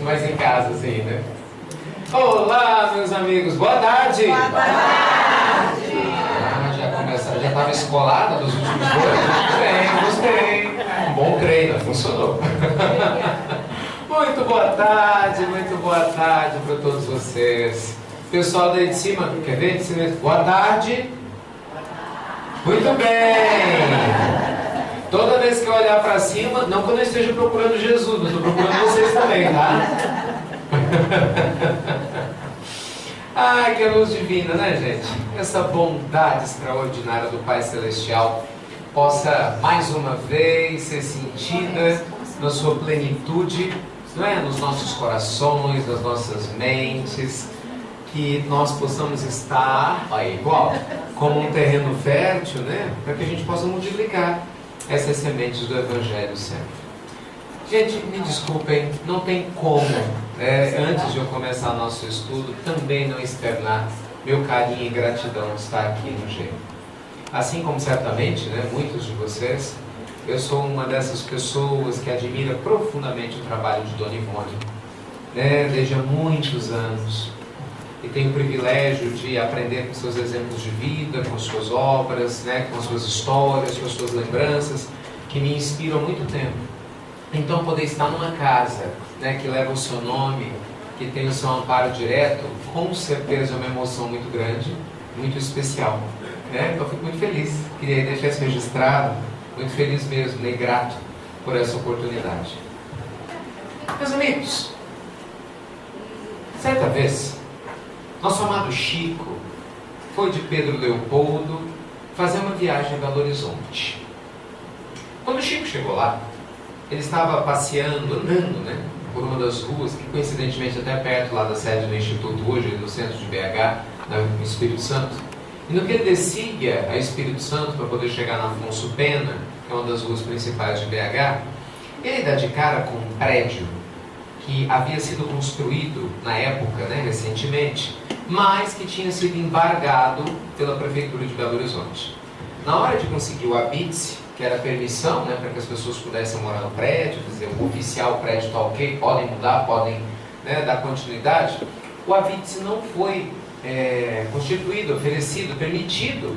Mas em casa, assim, né? Olá, meus amigos, boa tarde! Boa tarde! Já estava escolada dos últimos dois? Gostei. Um bom treino, funcionou. Muito boa tarde para todos vocês. Pessoal daí de cima, quer ver? De cima? Boa tarde. Muito bem. Toda vez que eu olhar para cima, não quando eu esteja procurando Jesus, mas estou procurando vocês também, tá? Ai, que luz divina, né, gente? Essa bondade extraordinária do Pai Celestial possa mais uma vez ser sentida na sua plenitude, não é? Nos nossos corações, nas nossas mentes, que nós possamos estar, aí, igual, como um terreno fértil, né? Para que a gente possa multiplicar essas sementes do Evangelho sempre. Gente, me desculpem, não tem como, antes de eu começar nosso estudo, também não externar meu carinho e gratidão de estar aqui no G. Assim como certamente, né, muitos de vocês, eu sou uma dessas pessoas que admira profundamente o trabalho de Dona Ivone, né, desde há muitos anos. E tenho o privilégio de aprender com seus exemplos de vida, com suas obras, né, com suas histórias, com suas lembranças, que me inspiram há muito tempo. Então, poder estar numa casa, né, que leva o seu nome, que tem o seu amparo direto, com certeza é uma emoção muito grande, muito especial. Né? Então, eu fico muito feliz. Queria deixar isso registrado, muito feliz mesmo, e grato por essa oportunidade. Meus amigos, certa vez, nosso amado Chico foi de Pedro Leopoldo fazer uma viagem a Belo Horizonte. Quando o Chico chegou lá, ele estava passeando, andando, né, por uma das ruas, que coincidentemente até perto lá da sede do Instituto, hoje no centro de BH, no Espírito Santo. E no que ele descia a Espírito Santo para poder chegar na Afonso Pena, que é uma das ruas principais de BH, ele dá de cara com um prédio que havia sido construído na época, né, recentemente, mas que tinha sido embargado pela Prefeitura de Belo Horizonte. Na hora de conseguir o habite, que era a permissão, né, para que as pessoas pudessem morar no prédio, dizer, o oficial, o prédio está ok, podem mudar, podem, né, dar continuidade, o habite não foi constituído, oferecido, permitido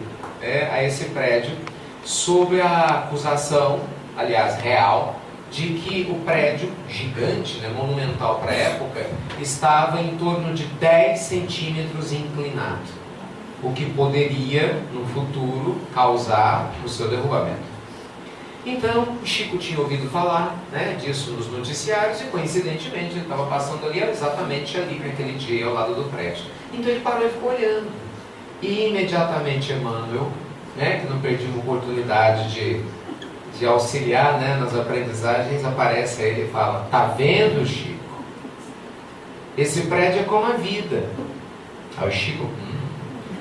a esse prédio, sob a acusação, aliás, real, de que o prédio, gigante, né, monumental para a época, estava em torno de 10 centímetros inclinado, o que poderia, no futuro, causar o seu derrubamento. Então, o Chico tinha ouvido falar, né, disso nos noticiários e, coincidentemente, ele estava passando ali, exatamente ali, naquele dia, ao lado do prédio. Então, ele parou e ficou olhando. E, imediatamente, Emmanuel, né, que não perdia uma oportunidade de auxiliar, né, nas aprendizagens, aparece a ele e fala: "Tá vendo, Chico? Esse prédio é como a vida." Aí o Chico,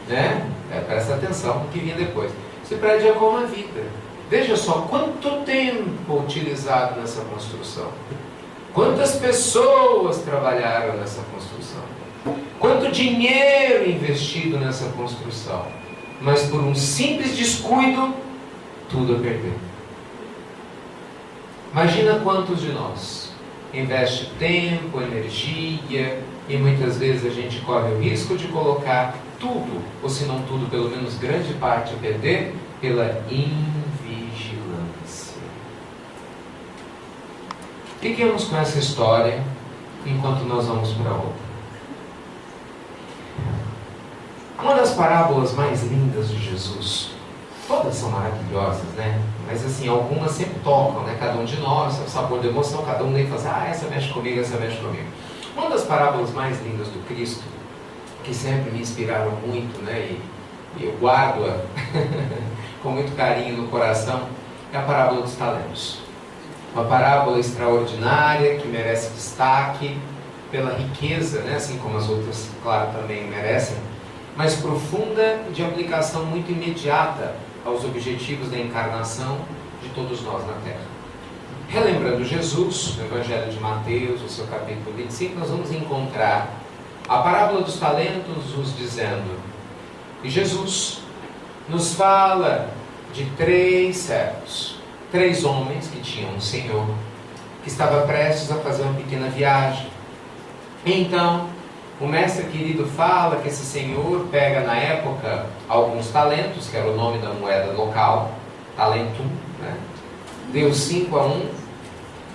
né, presta atenção no que vinha depois. Esse prédio é como a vida. Veja só quanto tempo utilizado nessa construção. Quantas pessoas trabalharam nessa construção. Quanto dinheiro investido nessa construção. Mas por um simples descuido, tudo a perder. Imagina quantos de nós investe tempo, energia, e muitas vezes a gente corre o risco de colocar tudo, ou se não tudo, pelo menos grande parte a perder, pela invigilância. Fiquemos com essa história enquanto nós vamos para outra. Uma das parábolas mais lindas de Jesus, todas são maravilhosas, né? Mas assim, algumas sempre tocam, né? Cada um de nós, é o sabor da emoção, cada um nem faz, essa mexe comigo, essa mexe comigo. Uma das parábolas mais lindas do Cristo, que sempre me inspiraram muito, né? E eu guardo-a com muito carinho no coração, é a parábola dos talentos. Uma parábola extraordinária que merece destaque pela riqueza, né? Assim como as outras, claro, também merecem, mas profunda, de aplicação muito imediata aos objetivos da encarnação de todos nós na Terra. Relembrando Jesus, no Evangelho de Mateus, no seu capítulo 25, nós vamos encontrar a parábola dos talentos nos dizendo que Jesus nos fala de 3 servos 3 homens que tinham um senhor que estava prestes a fazer uma pequena viagem. Então, o mestre querido fala que esse senhor pega na época alguns talentos, que era o nome da moeda local, talentum, né? Deu 5 a um,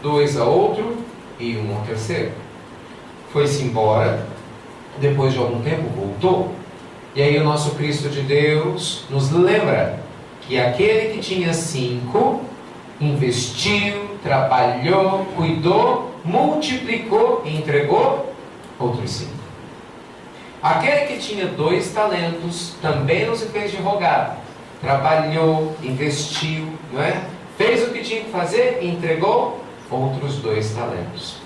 2 a outro e 1 ao terceiro. Foi-se embora, depois de algum tempo voltou. E aí o nosso Cristo de Deus nos lembra que aquele que tinha 5 investiu, trabalhou, cuidou, multiplicou e entregou outros 5. Aquele que tinha 2 talentos também não se fez de rogado, trabalhou, investiu, não é? Fez o que tinha que fazer e entregou outros 2 talentos.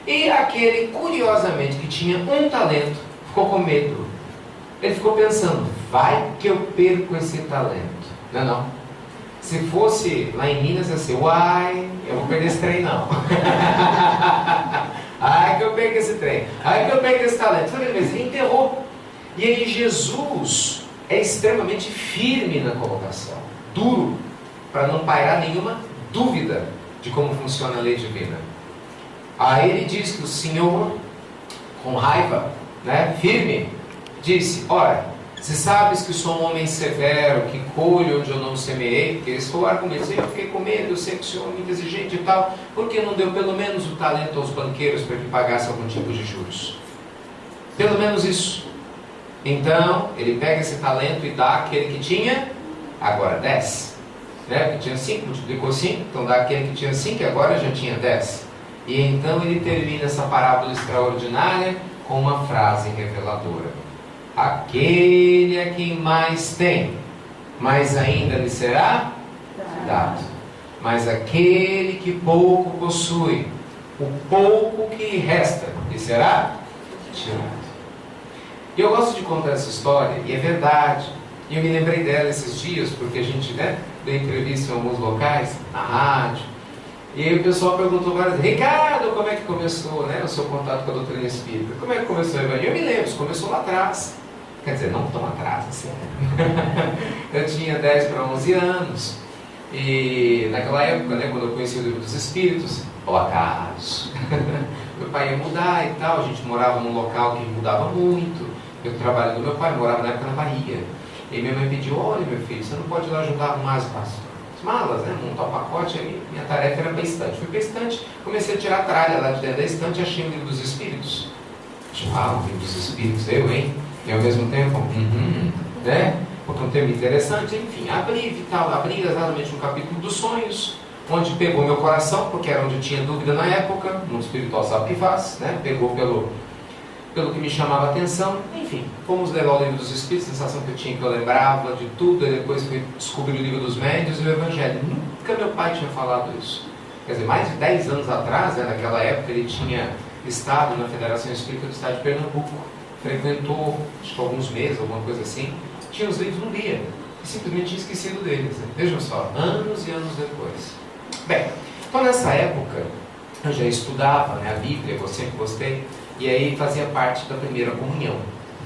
E aquele, curiosamente, que tinha 1 talento, ficou com medo. Ele ficou pensando, vai que eu perco esse talento. Não, não. Se fosse lá em Minas, ia ser, uai, eu vou perder esse trem não. Ai que eu perco esse trem. Ai que eu perco esse talento. Ele enterrou. E aí Jesus é extremamente firme na colocação. Duro, para não pairar nenhuma dúvida de como funciona a lei divina. Aí ele diz que o Senhor, com raiva, né, firme, disse, ora, se sabes que sou um homem severo, que colho onde eu não semeei, porque esse foi o argumento, eu fiquei com medo, eu sei que o Senhor é muito exigente e tal, por que não deu pelo menos o talento aos banqueiros para que pagasse algum tipo de juros? Pelo menos isso. Então, ele pega esse talento e dá àquele que tinha, agora 10. Né? Que tinha 5, multiplicou 5, então dá àquele que tinha 5 e agora já tinha 10. E então ele termina essa parábola extraordinária com uma frase reveladora. Aquele a quem mais tem, mais ainda lhe será dado. Mas aquele que pouco possui, o pouco que resta lhe será tirado. E eu gosto de contar essa história, e é verdade. E eu me lembrei dela esses dias, porque a gente, né, deu entrevista em alguns locais, na rádio. E aí o pessoal perguntou várias vezes, Ricardo, como é que começou, né, o seu contato com a doutrina espírita? Como é que começou o evangelho? Eu me lembro, isso começou lá atrás. Quer dizer, não tão atrás assim. Eu tinha 10 para 11 anos. E naquela época, né, quando eu conheci o Livro dos Espíritos, ao acaso, meu pai ia mudar e tal, a gente morava num local que mudava muito. Eu trabalho do meu pai, morava na época na Bahia. E minha mãe pediu, olha meu filho, você não pode ir lá ajudar a arrumar as malas, né, montar o pacote. Aí minha tarefa era para a estante. Fui para a estante, comecei a tirar a tralha lá de dentro da estante e achei o Livro dos Espíritos. O Livro dos Espíritos, eu, hein? E ao mesmo tempo, né? Porque um tema interessante, enfim, abri exatamente no capítulo dos sonhos, onde pegou meu coração, porque era onde eu tinha dúvida na época, no espiritual sabe o que faz, né? Pegou pelo que me chamava a atenção, enfim, fomos ler o Livro dos Espíritos, a sensação que eu tinha que eu lembrava de tudo, e depois fui descobrir o Livro dos Médiuns e o Evangelho. Nunca meu pai tinha falado isso. Quer dizer, mais de 10 anos atrás, né, naquela época, ele tinha estado na Federação Espírita do Estado de Pernambuco, frequentou, acho que alguns meses, alguma coisa assim, tinha os livros, não lia, e simplesmente tinha esquecido deles, né? Vejam só, anos e anos depois. Bem, então nessa época, eu já estudava, né, a Bíblia, eu sempre gostei, e aí fazia parte da primeira comunhão,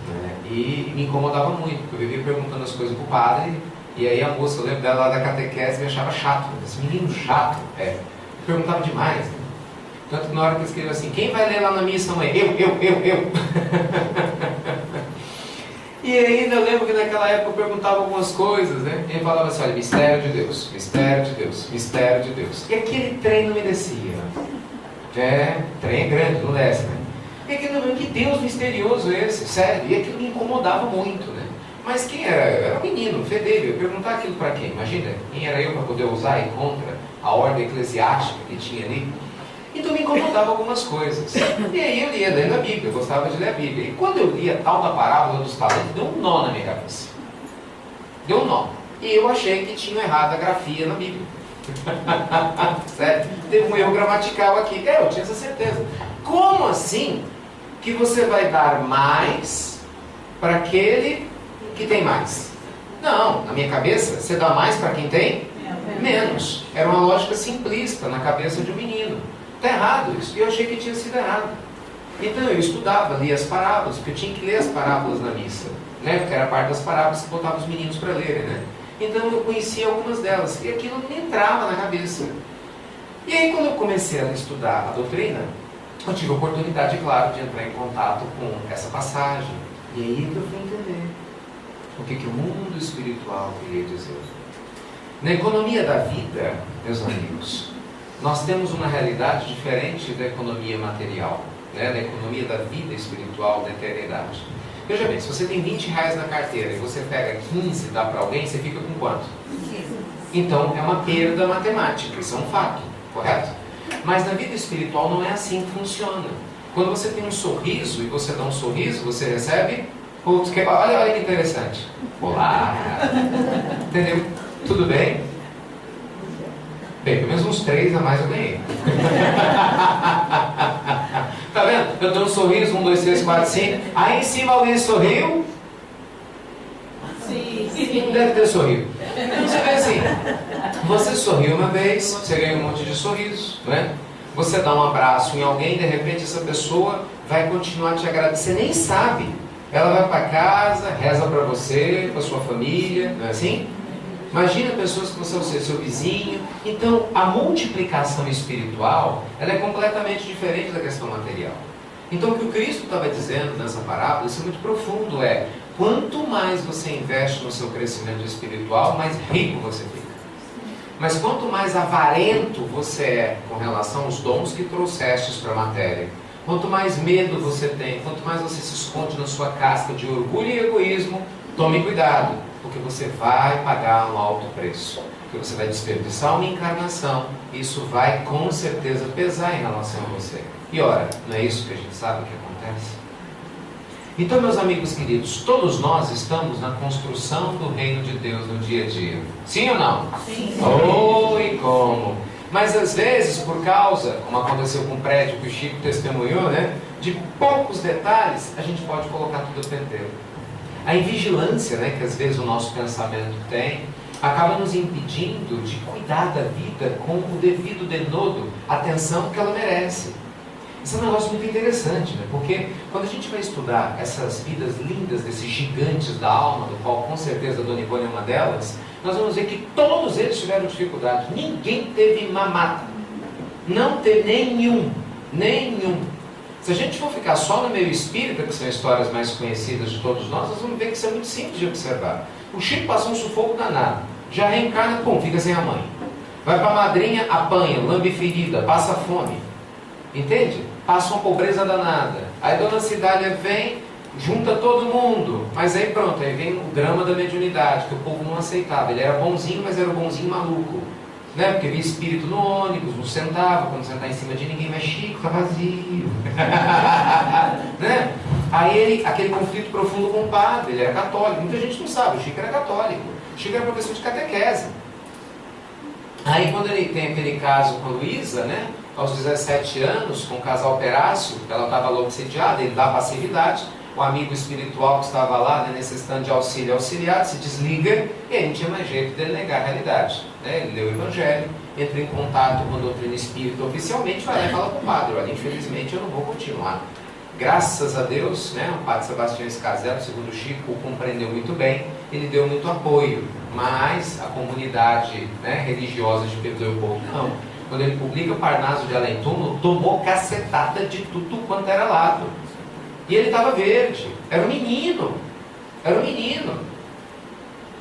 né? E me incomodava muito, porque eu vivia perguntando as coisas para o padre, e aí a moça, eu lembro dela lá da catequese, me achava chato, esse menino chato, perguntava demais, né? Tanto que na hora que eu escrevi assim, quem vai ler lá na missa amanhã? Eu. E ainda eu lembro que naquela época eu perguntava algumas coisas, né? E ele falava assim, olha, mistério de Deus, mistério de Deus, mistério de Deus. E aquele trem não me descia. Trem é grande, não desce, né? E aquilo, que Deus misterioso é esse? Sério, e aquilo me incomodava muito, né? Mas quem era? Eu era um menino, fedelho, eu ia perguntar aquilo para quem? Imagina, quem era eu para poder usar e contra a ordem eclesiástica que tinha ali? Então me incomodava algumas coisas. E aí eu ia lendo a Bíblia, eu gostava de ler a Bíblia. E quando eu lia tal da parábola dos talentos, deu um nó na minha cabeça. Deu um nó. E eu achei que tinha errado a grafia na Bíblia. Sério? Teve um erro gramatical aqui. Eu tinha essa certeza. Como assim que você vai dar mais para aquele que tem mais? Não, na minha cabeça, você dá mais para quem tem menos. Era uma lógica simplista na cabeça de um menino. Está errado isso. E eu achei que tinha sido errado. Então eu estudava, lia as parábolas, porque eu tinha que ler as parábolas na missa, né? Porque era parte das parábolas que botava os meninos para lerem, né? Então eu conhecia algumas delas, e aquilo me entrava na cabeça. E aí quando eu comecei a estudar a doutrina, eu tive a oportunidade, claro, de entrar em contato com essa passagem. E aí que eu fui entender o que o mundo espiritual queria dizer. Na economia da vida, meus amigos, nós temos uma realidade diferente da economia material, né? Da economia da vida espiritual, da eternidade. Veja bem, se você tem R$20 na carteira e você pega 15 e dá para alguém, você fica com quanto? Então é uma perda matemática, isso é um fato, correto? Mas na vida espiritual não é assim que funciona. Quando você tem um sorriso e você dá um sorriso, você recebe... Olha que interessante. Olá! Entendeu? Tudo bem? Bem, pelo menos uns 3 a mais eu ganhei. Tá vendo? Eu dou um sorriso, 1, 2, 3, 4, 5. Aí em cima alguém sorriu. Sim. Não deve ter sorrido. Você vê assim, você sorriu uma vez, você ganha um monte de sorriso, né? Você dá um abraço em alguém, de repente essa pessoa vai continuar te agradecer, você nem sabe. Ela vai para casa, reza para você, para sua família, não é assim? Imagina pessoas que você é seu vizinho. Então, a multiplicação espiritual, ela é completamente diferente da questão material. Então, o que o Cristo estava dizendo nessa parábola, isso é muito profundo, quanto mais você investe no seu crescimento espiritual, mais rico você fica. Mas quanto mais avarento você é com relação aos dons que trouxestes para a matéria, quanto mais medo você tem, quanto mais você se esconde na sua casca de orgulho e egoísmo, tome cuidado, porque você vai pagar um alto preço. Porque você vai desperdiçar uma encarnação, e isso vai com certeza pesar em relação a você. E ora, não é isso que a gente sabe que acontece? Então, meus amigos queridos, todos nós estamos na construção do reino de Deus no dia a dia. Sim ou não? Sim. E como? Mas às vezes, por causa, como aconteceu com o prédio que o Chico testemunhou, né, de poucos detalhes, a gente pode colocar tudo a penteiro. A invigilância, né, que às vezes o nosso pensamento tem, acaba nos impedindo de cuidar da vida com o devido denodo, atenção que ela merece. Isso é um negócio muito interessante, né? Porque quando a gente vai estudar essas vidas lindas desses gigantes da alma, do qual com certeza a Dona Ivone é uma delas, nós vamos ver que todos eles tiveram dificuldade. Ninguém teve mamata. Não teve nenhum. Se a gente for ficar só no meio espírita, que são histórias mais conhecidas de todos nós vamos ver que isso é muito simples de observar. O Chico passou um sufoco danado. Já reencarna, pum, fica sem a mãe. Vai para a madrinha, apanha, lambe ferida, passa fome. Entende? Passa uma pobreza danada. Aí Dona Cidália vem, junta todo mundo. Mas aí pronto, aí vem o drama da mediunidade, que o povo não aceitava. Ele era bonzinho, mas era o bonzinho maluco. Né? Porque via espírito no ônibus, não sentava, quando sentar em cima de ninguém, mas Chico, tá vazio. Né? Aí ele, aquele conflito profundo com o padre, ele era católico. Muita gente não sabe, o Chico era católico. O Chico era professor de catequese. Aí quando ele tem aquele caso com a Luísa, né? Aos 17 anos, com o casal Perácio, ela estava obsediada, ele dá passividade, o amigo espiritual que estava lá, né, necessitando de auxílio auxiliado, se desliga, e aí não tinha mais jeito dele negar a realidade. Né? Ele leu o Evangelho, entra em contato com a doutrina espírita oficialmente, vai lá e fala com o padre, olha, infelizmente eu não vou continuar. Graças a Deus, né, o padre Sebastião Escazelo, segundo o Chico, o compreendeu muito bem, ele deu muito apoio, mas a comunidade, né, religiosa de Pedro Leopoldo, não. Quando ele publica o Parnaso de Além Túmulo, tomou cacetada de tudo quanto era lado. E ele estava verde. Era um menino.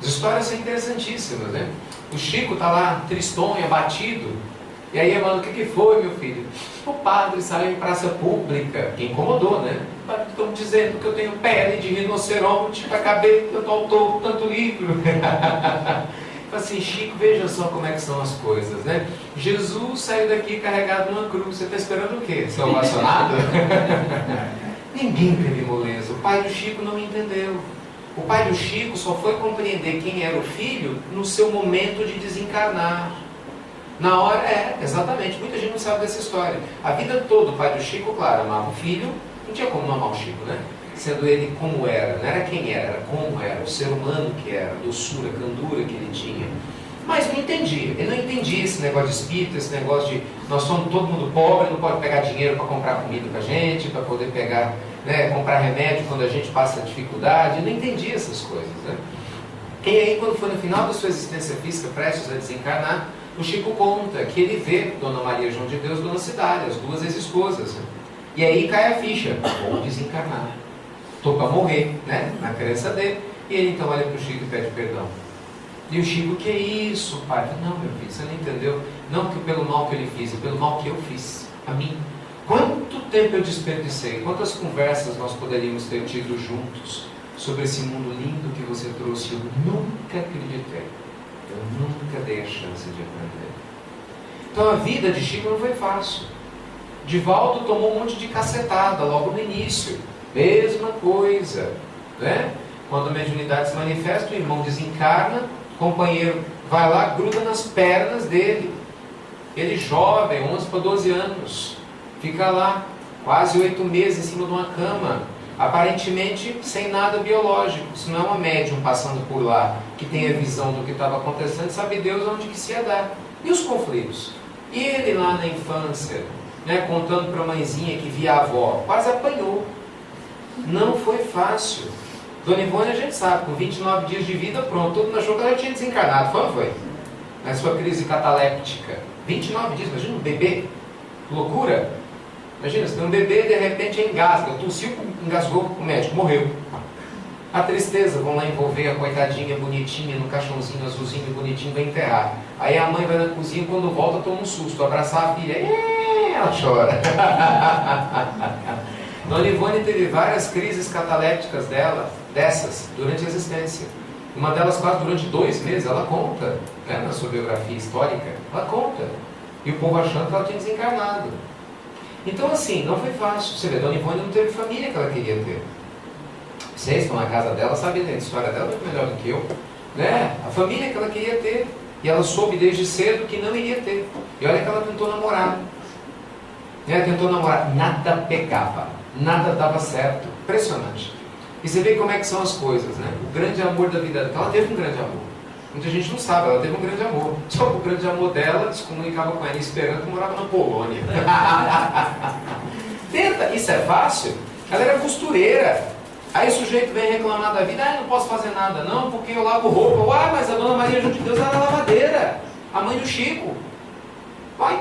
As histórias são interessantíssimas, né? O Chico está lá, tristonho, abatido. E aí, mano, o que foi, meu filho? O padre saiu em praça pública, que incomodou, né? Estão dizendo que eu tenho pele de rinoceronte para caber tanto autor, tanto livro. Assim, Chico, veja só como é que são as coisas, né? Jesus saiu daqui carregado numa cruz. Você está esperando o quê? Ser ovacionado? Ninguém teve moleza. O pai do Chico não entendeu. O pai do Chico só foi compreender quem era o filho no seu momento de desencarnar. Na hora, exatamente. Muita gente não sabe dessa história. A vida toda o pai do Chico, claro, amava o filho. Não tinha como não amar o Chico, né? Sendo ele como era, não era quem era como era, o ser humano que era, a doçura, a candura que ele tinha. Mas não entendia, ele não entendia esse negócio de espírito, esse negócio de nós somos todo mundo pobre, não pode pegar dinheiro para comprar comida para a gente, para poder pegar, né, comprar remédio quando a gente passa dificuldade, ele não entendia essas coisas, né? E aí, quando foi no final da sua existência física, prestes a desencarnar, o Chico conta que ele vê Dona Maria João de Deus e Dona Cidália, as duas ex-esposas. E aí cai a ficha, vou desencarnar. Estou para morrer, né? Na crença dele. E ele então olha para o Chico e pede perdão. E o Chico, que é isso, pai? Não, meu filho, você não entendeu. Não que pelo mal que ele fez, é pelo mal que eu fiz, a mim. Quanto tempo eu desperdicei, quantas conversas nós poderíamos ter tido juntos sobre esse mundo lindo que você trouxe. Eu nunca acreditei. Eu nunca dei a chance de aprender. Então a vida de Chico não foi fácil. Divaldo tomou um monte de cacetada logo no início. Mesma coisa, né? Quando a mediunidade se manifesta, o irmão desencarna, o companheiro vai lá, gruda nas pernas dele. Ele jovem, 11 para 12 anos, fica lá quase 8 meses em cima de uma cama, aparentemente sem nada biológico. Isso não é uma médium passando por lá, que tem a visão do que estava acontecendo, sabe Deus onde que se ia dar. E os conflitos? E ele lá na infância, né, contando para a mãezinha que via a avó, quase apanhou. Não foi fácil. Dona Ivone, a gente sabe, com 29 dias de vida, pronto, todo mundo achou que ela já tinha desencarnado. Foi ou não foi? Na sua crise cataléptica. 29 dias, imagina um bebê. Loucura. Imagina, você tem um bebê, de repente engasga, tossiu, engasgou, o médico morreu. A tristeza, vão lá envolver a coitadinha bonitinha no caixãozinho azulzinho bonitinho, vai enterrar. Aí a mãe vai na cozinha, quando volta toma um susto, abraçar a filha, ela chora. Dona Ivone teve várias crises catalépticas dessas, durante a existência. Uma delas quase durante 2 meses, ela conta, né, na sua biografia histórica, ela conta. E o povo achando que ela tinha desencarnado. Então assim, não foi fácil. Você vê, Dona Ivone não teve família que ela queria ter. Vocês estão na casa dela, sabem a história dela muito melhor do que eu, né? A família que ela queria ter. E ela soube desde cedo que não iria ter. E olha que ela tentou namorar. Ela tentou namorar, nada pegava, nada dava certo. Impressionante. E você vê como é que são as coisas, né? O grande amor da vida dela, ela teve um grande amor. Muita gente não sabe, ela teve um grande amor. Só que o grande amor dela se comunicava com ela esperando que morava na Polônia. Tenta, isso é fácil? Ela era costureira. Aí o sujeito vem reclamar da vida, não posso fazer nada não, porque eu lavo roupa. Mas a Dona Maria João de Deus era lavadeira, a mãe do Chico. Vai,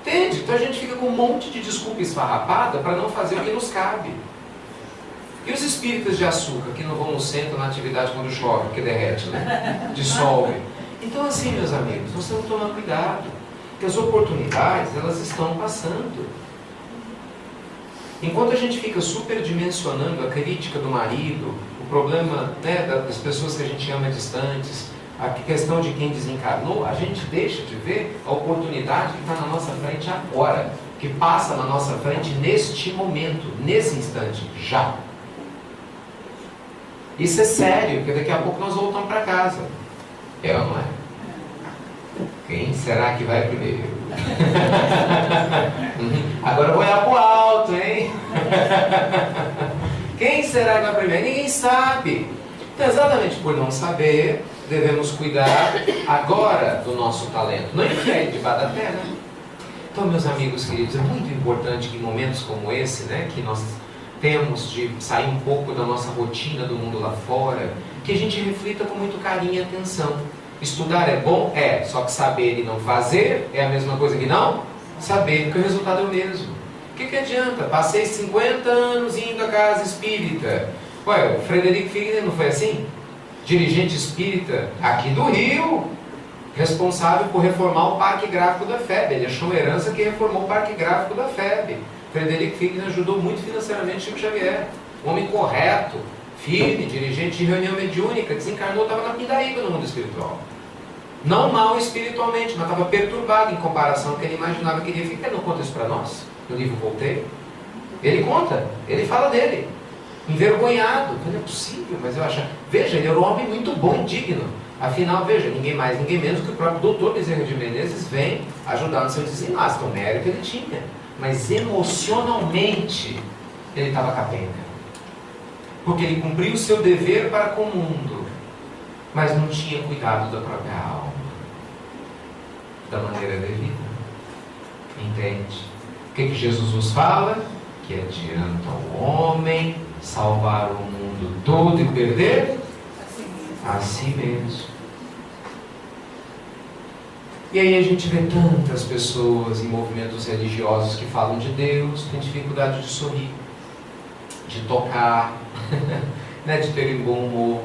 entende? Então a gente fica com um monte de desculpa esfarrapada para não fazer o que nos cabe. E os espíritas de açúcar, que não vão no centro na atividade quando chove, porque derrete, né? Dissolve. Então assim, meus amigos, nós temos que tomar cuidado, porque as oportunidades, elas estão passando. Enquanto a gente fica superdimensionando a crítica do marido, o problema, né, das pessoas que a gente ama distantes, a questão de quem desencarnou, a gente deixa de ver a oportunidade que está na nossa frente agora, que passa na nossa frente neste momento, nesse instante, já. Isso é sério, porque daqui a pouco nós voltamos para casa. É ou não é? Quem será que vai primeiro? Agora eu vou olhar para o alto, hein? Quem será que vai primeiro? Ninguém sabe. Então, exatamente por não saber, devemos cuidar agora do nosso talento. Não infere de badapé, né? Então, meus amigos queridos, é muito importante que em momentos como esse, né, que nós temos de sair um pouco da nossa rotina do mundo lá fora, que a gente reflita com muito carinho e atenção. Estudar é bom? É. Só que saber e não fazer é a mesma coisa que não saber, porque o resultado é o mesmo. O que adianta? Passei 50 anos indo à casa espírita. Ué, o Frederico Figueiredo não foi assim? Dirigente espírita aqui do Rio, responsável por reformar o Parque Gráfico da FEB. Ele achou uma herança que reformou o Parque Gráfico da FEB. Frederico Figueiredo ajudou muito financeiramente Chico Xavier. Um homem correto, firme, dirigente de reunião mediúnica, desencarnou, estava na pindaíba no mundo espiritual. Não mal espiritualmente, mas estava perturbado em comparação ao que ele imaginava que iria ficar. Ele não conta isso para nós, no livro Voltei. Ele conta, ele fala dele, envergonhado. Não é possível, mas eu acho. Veja, ele era um homem muito bom e digno. Afinal, veja, ninguém mais, ninguém menos que o próprio doutor Bezerra de Menezes vem ajudar no seu desenlace. Então, mérito ele tinha. Mas emocionalmente, ele estava capenga. Porque ele cumpriu o seu dever para com o mundo, mas não tinha cuidado da própria alma, da maneira devida. Entende? O que Jesus nos fala? Que adianta ao homem salvar o mundo todo e perder a si mesmo. E aí a gente vê tantas pessoas em movimentos religiosos que falam de Deus, têm dificuldade de sorrir, de tocar, né, de terem bom humor.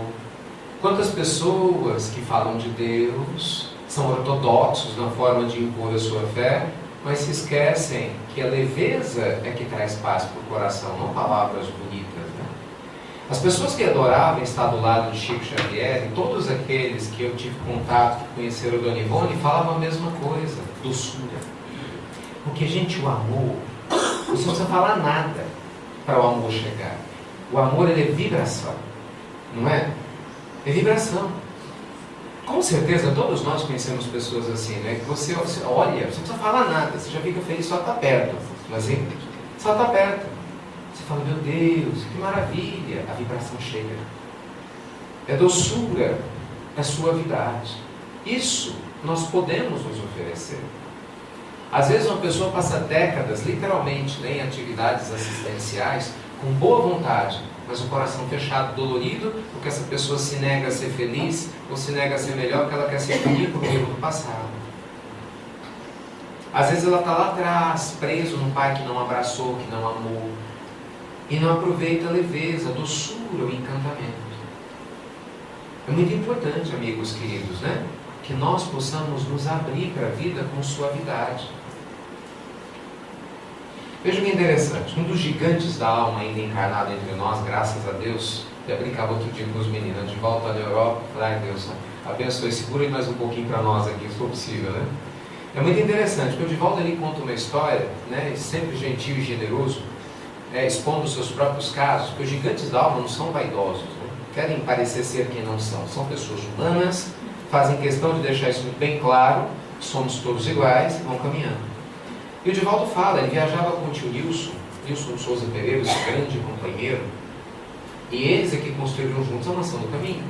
Quantas pessoas que falam de Deus são ortodoxos na forma de impor a sua fé, mas se esquecem que a leveza é que traz paz para o coração, não palavras bonitas, né? As pessoas que adoravam estar do lado de Chico Xavier, e todos aqueles que eu tive contato, que conheceram Dona Ivone, falavam a mesma coisa, doçura. Porque, gente, o amor, você não precisa falar nada para o amor chegar. O amor, ele é vibração, não é? É vibração. Com certeza, todos nós conhecemos pessoas assim, né? Que você olha, você não precisa falar nada, você já fica feliz, só está perto. Mas só está perto. Você fala, meu Deus, que maravilha, a vibração chega. É doçura, é suavidade. Isso nós podemos nos oferecer. Às vezes uma pessoa passa décadas, literalmente, né, em atividades assistenciais, com boa vontade, mas o coração fechado, dolorido, porque essa pessoa se nega a ser feliz, ou se nega a ser melhor, porque ela quer ser punida por erro do passado. Às vezes ela está lá atrás, preso num pai que não abraçou, que não amou, e não aproveita a leveza, a doçura, o encantamento. É muito importante, amigos queridos, né? Que nós possamos nos abrir para a vida com suavidade. Veja que interessante, um dos gigantes da alma ainda encarnado entre nós, graças a Deus, eu brincava outro dia com os meninos, de volta na Europa, falei, ai Deus, abençoe, segura mais um pouquinho para nós aqui, se for possível, né? É muito interessante, porque o Divaldo ele conta uma história, né, sempre gentil e generoso, expondo os seus próprios casos, porque os gigantes da alma não são vaidosos, né? Querem parecer ser quem não são, são pessoas humanas, fazem questão de deixar isso muito bem claro, somos todos iguais e vão caminhando. E o Divaldo fala, ele viajava com o tio Nilson de Souza Pereira, esse grande companheiro, e eles aqui construíram juntos a Mansão do Caminho.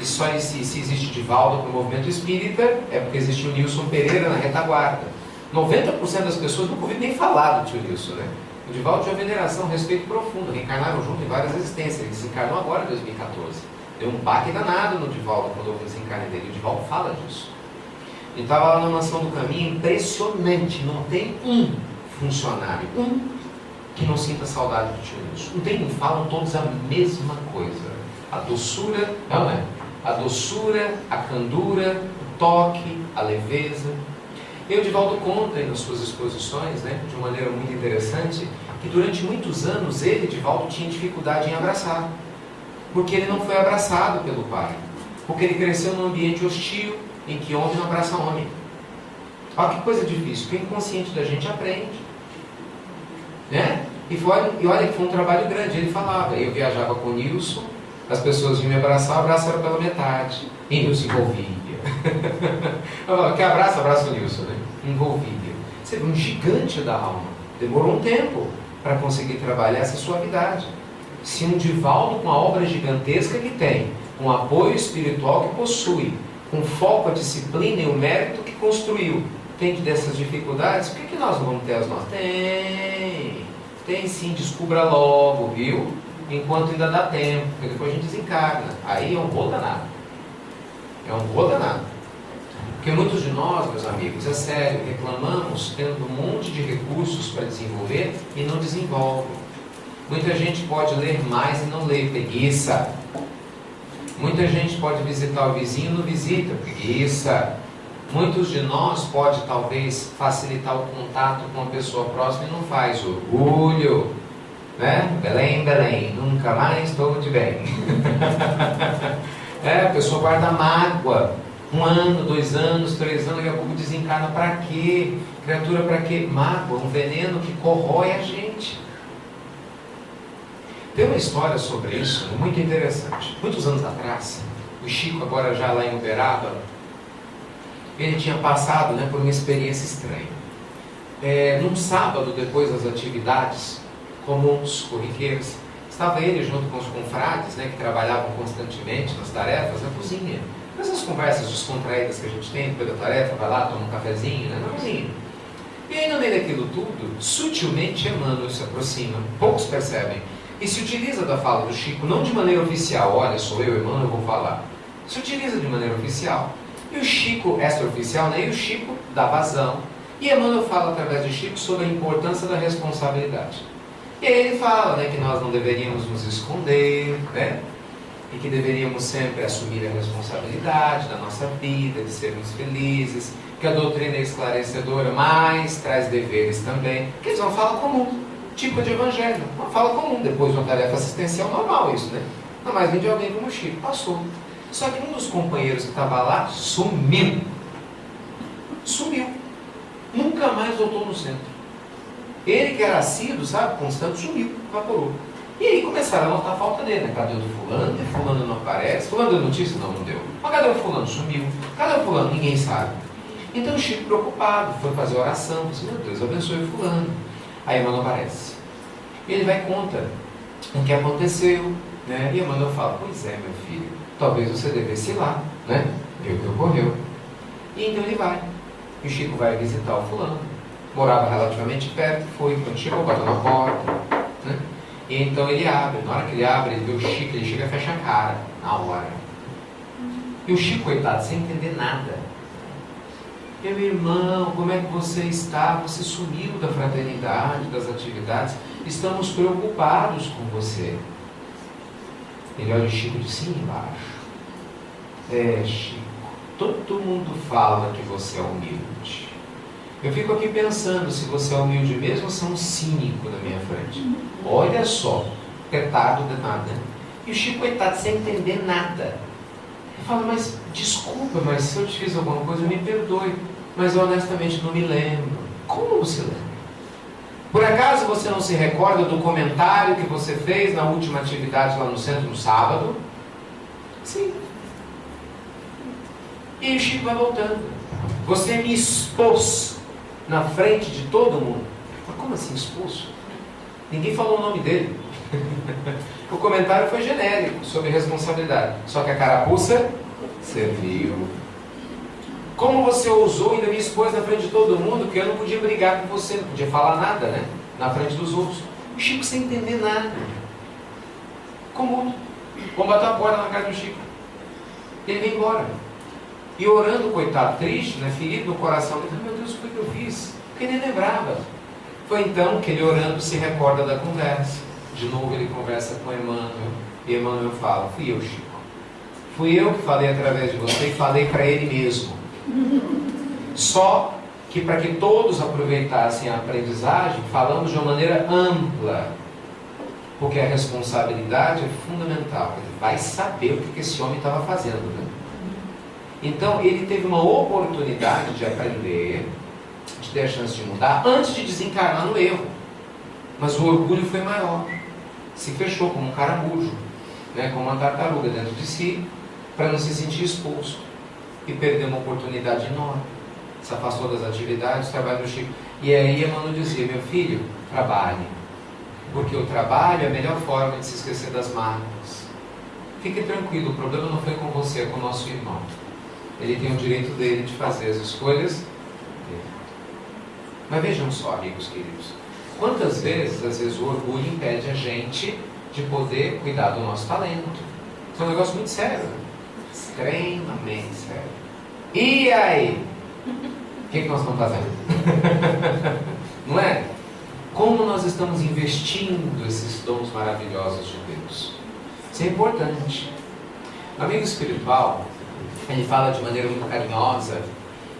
E só se existe Divaldo para o movimento espírita, é porque existe o Nilson Pereira na retaguarda. 90% das pessoas nunca ouviram nem falar do tio Nilson, né? O Divaldo tinha veneração, respeito profundo, reencarnaram junto em várias existências, ele desencarnou agora em 2014. Deu um baque danado no Divaldo quando houve o desencarne dele, o Divaldo fala disso. Ele estava lá na Mansão do Caminho, impressionante, não tem um funcionário, que não sinta saudade do tio Nilson. Não tem um, falam todos a mesma coisa. A doçura, não é? A doçura, a candura, o toque, a leveza. E o Divaldo conta aí nas suas exposições, né, de uma maneira muito interessante, que durante muitos anos ele, Divaldo, tinha dificuldade em abraçar. Porque ele não foi abraçado pelo pai. Porque ele cresceu num ambiente hostil, em que homem não abraça homem. Olha que coisa difícil, que o inconsciente da gente aprende, né? E olha que foi um trabalho grande. Ele falava, eu viajava com o Nilson, as pessoas vinham me abraçar, o abraço era pela metade, e Nilson envolvia. Eu falava, que abraço o Nilson, né? Envolvia. Você vê, um gigante da alma, demorou um tempo para conseguir trabalhar essa suavidade. Se um Divaldo com a obra gigantesca que tem, com o apoio espiritual que possui, com foco, a disciplina e o mérito que construiu, tem dessas dificuldades, por que nós não vamos ter as nossas? Tem sim, descubra logo, viu? Enquanto ainda dá tempo, porque depois a gente desencarna. Aí é um rolo danado. É um rolo danado. Porque muitos de nós, meus amigos, é sério, reclamamos tendo um monte de recursos para desenvolver e não desenvolve. Muita gente pode ler mais e não lê, preguiça. Muita gente pode visitar o vizinho e não visita, preguiça. Muitos de nós pode talvez facilitar o contato com a pessoa próxima e não faz, orgulho, né? Belém, Belém, nunca mais estou de bem. A pessoa guarda mágoa, 1 ano, 2 anos, 3 anos, daqui a pouco desencarna. Para quê? Criatura, para quê? Mágoa, um veneno que corrói a gente. Tem uma história sobre isso muito interessante. Muitos anos atrás, o Chico, agora já lá em Uberaba, ele tinha passado, né, por uma experiência estranha. Num sábado, depois das atividades comuns, corriqueiras, estava ele junto com os confrades, né, que trabalhavam constantemente nas tarefas, na cozinha. Essas conversas descontraídas que a gente tem depois da tarefa, vai lá, toma um cafezinho, né, na cozinha. E aí, no meio daquilo tudo, sutilmente Emmanuel se aproxima, poucos percebem, e se utiliza da fala do Chico, não de maneira oficial, olha, sou eu, Emmanuel, eu vou falar, se utiliza de maneira oficial. E o Chico, extraoficial, né? E o Chico dá vazão. E Emmanuel fala através de Chico sobre a importância da responsabilidade. E aí ele fala, né, que nós não deveríamos nos esconder, né? E que deveríamos sempre assumir a responsabilidade da nossa vida, de sermos felizes, que a doutrina é esclarecedora, mas traz deveres também. Que eles vão falar comum, tipo de evangelho, uma fala comum, depois de uma tarefa assistencial normal isso, né? Não mais vem de alguém como o Chico, passou. Só que um dos companheiros que estava lá sumiu. Sumiu. Nunca mais voltou no centro. Ele que era assíduo, sabe, constante, sumiu, evaporou. E aí começaram a notar a falta dele, né? Cadê o fulano? E fulano não aparece. Fulano deu notícia? Não, não deu. Mas cadê o fulano? Sumiu. Cadê o fulano? Ninguém sabe. Então o Chico, preocupado, foi fazer oração. Disse, meu Deus, abençoe o fulano. Aí Emmanuel aparece. E ele vai conta o que aconteceu, né? E Emmanuel fala, pois é, meu filho, talvez você devesse ir lá, né? Ver o que ocorreu. E então ele vai. E o Chico vai visitar o fulano. Morava relativamente perto, foi. Quando chegou, bateu na porta, né? E então ele abre. Na hora que ele abre, ele vê o Chico, ele chega e fecha a cara, na hora. E o Chico, coitado, sem entender nada. Meu irmão, como é que você está? Você sumiu da fraternidade, das atividades. Estamos preocupados com você. Ele olha o Chico de cima e embaixo. É, Chico, todo mundo fala que você é humilde. Eu fico aqui pensando se você é humilde mesmo ou se é um cínico na minha frente. Olha só, petado de nada. E o Chico, coitado, sem entender nada. Eu falo, mas desculpa, mas se eu te fiz alguma coisa, me perdoe. Mas eu honestamente não me lembro. Como não se lembra? Por acaso você não se recorda do comentário que você fez na última atividade lá no centro no sábado? Sim. E o Chico vai voltando. Você me expôs na frente de todo mundo. Mas como assim expôs? Ninguém falou o nome dele. O comentário foi genérico, sobre responsabilidade. Só que a carapuça serviu. Como você ousou ainda me expôs na frente de todo mundo, que eu não podia brigar com você, não podia falar nada, né? Na frente dos outros. O Chico sem entender nada. Como? Vamos bater a porta na casa do Chico. Ele vem embora. E orando, coitado, triste, né? Ferido no coração. Ele fala, meu Deus, o que eu fiz? Porque ele nem lembrava. Foi então que ele orando se recorda da conversa. De novo ele conversa com Emmanuel. E Emmanuel fala, fui eu, Chico. Fui eu que falei através de você e falei para ele mesmo. Só que para que todos aproveitassem a aprendizagem, falamos de uma maneira ampla. Porque a responsabilidade é fundamental. Ele vai saber o que esse homem estava fazendo, né? Então ele teve uma oportunidade de aprender, de ter a chance de mudar, antes de desencarnar no erro. Mas o orgulho foi maior. Se fechou como um caramujo, né, como uma tartaruga dentro de si, para não se sentir exposto. E perdeu uma oportunidade enorme. Se afastou das atividades, trabalho do Chico. E aí Emmanuel dizia, meu filho, trabalhe. Porque o trabalho é a melhor forma de se esquecer das mágoas. Fique tranquilo, o problema não foi com você, é com o nosso irmão. Ele tem o direito dele de fazer as escolhas dele. Mas vejam só, amigos queridos, quantas vezes, às vezes, o orgulho impede a gente de poder cuidar do nosso talento. Isso é um negócio muito sério, né? Extremamente sério. E aí? O que nós estamos fazendo? Não é? Como nós estamos investindo esses dons maravilhosos de Deus? Isso é importante. O amigo espiritual, ele fala de maneira muito carinhosa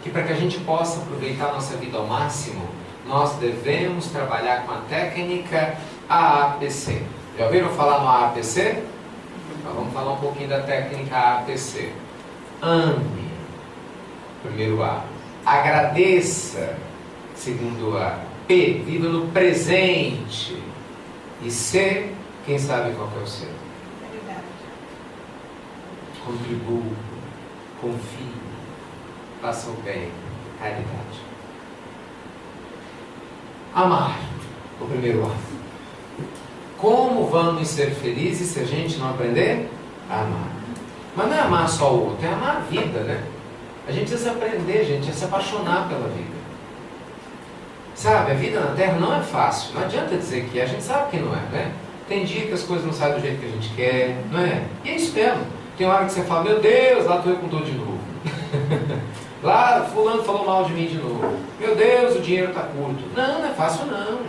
que para que a gente possa aproveitar a nossa vida ao máximo, nós devemos trabalhar com a técnica AAPC. Já ouviram falar no AAPC? Então vamos falar um pouquinho da técnica AAPC. Ame, primeiro A. Agradeça, segundo A. P, viva no presente. E C, quem sabe qual que é o C? Contribua, confie, faça o bem, caridade. Amar, o primeiro A. Como vamos ser felizes se a gente não aprender a amar? Mas não é amar só o outro, é amar a vida, né? A gente precisa aprender, gente, a se apaixonar pela vida. Sabe, a vida na Terra não é fácil. Não adianta dizer que é, a gente sabe que não é, né? Tem dia que as coisas não saem do jeito que a gente quer, não é? E é isso mesmo. Tem hora que você fala, meu Deus, lá estou eu com dor de novo. Lá fulano falou mal de mim de novo. Meu Deus, o dinheiro está curto. Não é fácil não.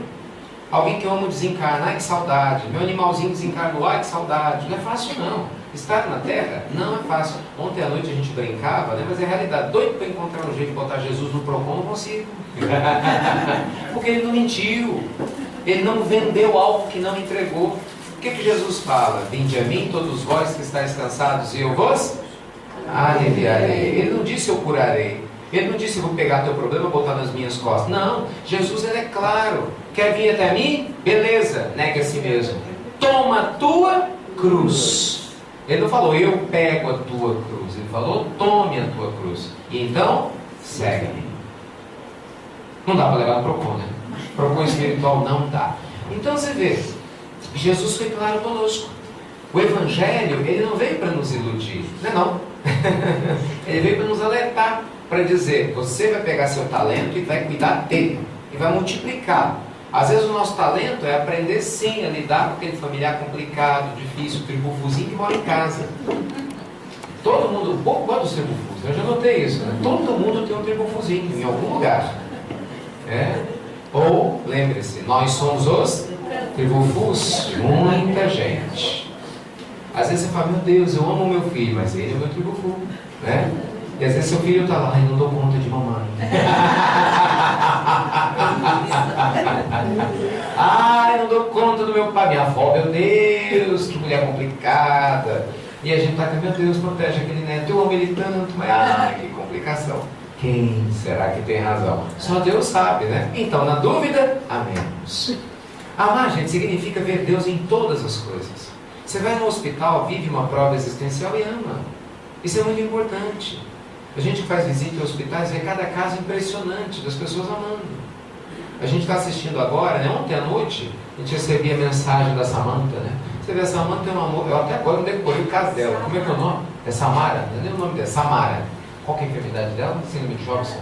Alguém que eu amo desencarna, ai que saudade. Meu animalzinho desencarnou, ai que saudade. Não é fácil não. Estar na Terra não é fácil. Ontem à noite a gente brincava, né? Mas é realidade. Doido para encontrar um jeito de botar Jesus no Procon, não consigo. Porque ele não mentiu. Ele não vendeu algo que não entregou. O que Jesus fala? Vinde a mim, todos vós que estáis cansados, e eu vos aliviarei. Ele não disse eu curarei. Ele não disse eu vou pegar teu problema e botar nas minhas costas. Não, Jesus ele é claro. Quer vir até mim? Beleza, negue a si mesmo. Toma a tua cruz. Ele não falou eu pego a tua cruz. Ele falou tome a tua cruz. E então, segue-me. Não dá para levar no Procon, né? Procon espiritual não dá. Então você vê, Jesus foi claro conosco. O Evangelho, ele não veio para nos iludir, não. Ele veio para nos alertar, para dizer, você vai pegar seu talento e vai cuidar dele, e vai multiplicar. Às vezes o nosso talento é aprender sim a lidar com aquele familiar complicado, difícil, tribufuzinho que mora em casa. Todo mundo, pouco gosta dos tribufus, eu já notei isso, né? Todo mundo tem um tribufuzinho em algum lugar. Ou, lembre-se, nós somos os tribufus, muita gente. Às vezes você fala, meu Deus, eu amo o meu filho, mas ele é o meu tribufu, né? E às vezes seu filho está lá, ai, não dou conta de mamãe. Ai, não dou conta do meu pai, minha avó, meu Deus, que mulher complicada. E a gente está com, meu Deus, protege aquele neto, eu amo ele tanto, mas ai, que complicação. Quem será que tem razão? Só Deus sabe, né? Então, na dúvida, amemos. Amar, gente, significa ver Deus em todas as coisas. Você vai no hospital, vive uma prova existencial e ama. Isso é muito importante. A gente que faz visita em hospitais vê cada caso impressionante das pessoas amando. A gente está assistindo agora, né? Ontem à noite, a gente recebia a mensagem da Samantha, né? Você vê, a Samantha tem um amor, eu até agora não decorei o caso dela. Como é que é o nome? É Samara? Não é o nome dela, Samara. Qual que é a enfermidade dela? Síndrome de Jobson.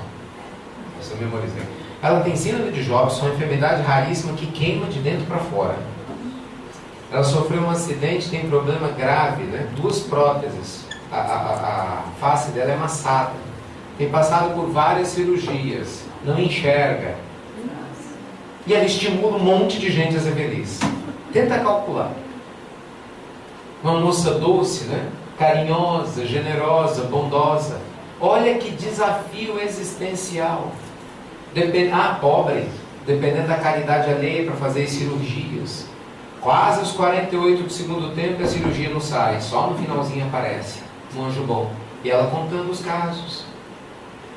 Essa eu memorizei. Ela tem síndrome de Jobson, uma enfermidade raríssima que queima de dentro para fora. Ela sofreu um acidente, tem problema grave, né? 2 próteses. A face dela é amassada. Tem passado por várias cirurgias. Não enxerga. E ela estimula um monte de gente a ser feliz. Tenta calcular. Uma moça doce, né? Carinhosa, generosa, bondosa. Olha que desafio existencial. Pobre, dependendo da caridade alheia para fazer cirurgias. Quase aos 48 do segundo tempo a cirurgia não sai, só no finalzinho aparece um anjo bom. E ela contando os casos.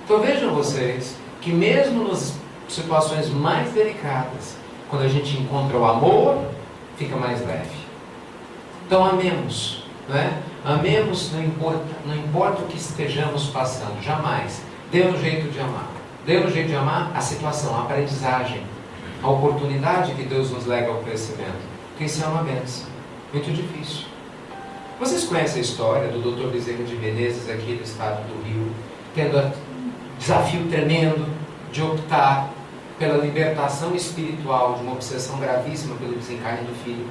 Então vejam vocês que mesmo nas situações mais delicadas, quando a gente encontra o amor, fica mais leve. Então amemos, né? Amemos, não importa o que estejamos passando, jamais. Dê um jeito de amar. Dê um jeito de amar a situação, a aprendizagem, a oportunidade que Deus nos lega ao crescimento. Porque isso é uma bênção. Muito difícil. Vocês conhecem a história do Dr. Bezerra de Menezes, aqui do estado do Rio, tendo o desafio tremendo de optar pela libertação espiritual de uma obsessão gravíssima pelo desencarne do filho.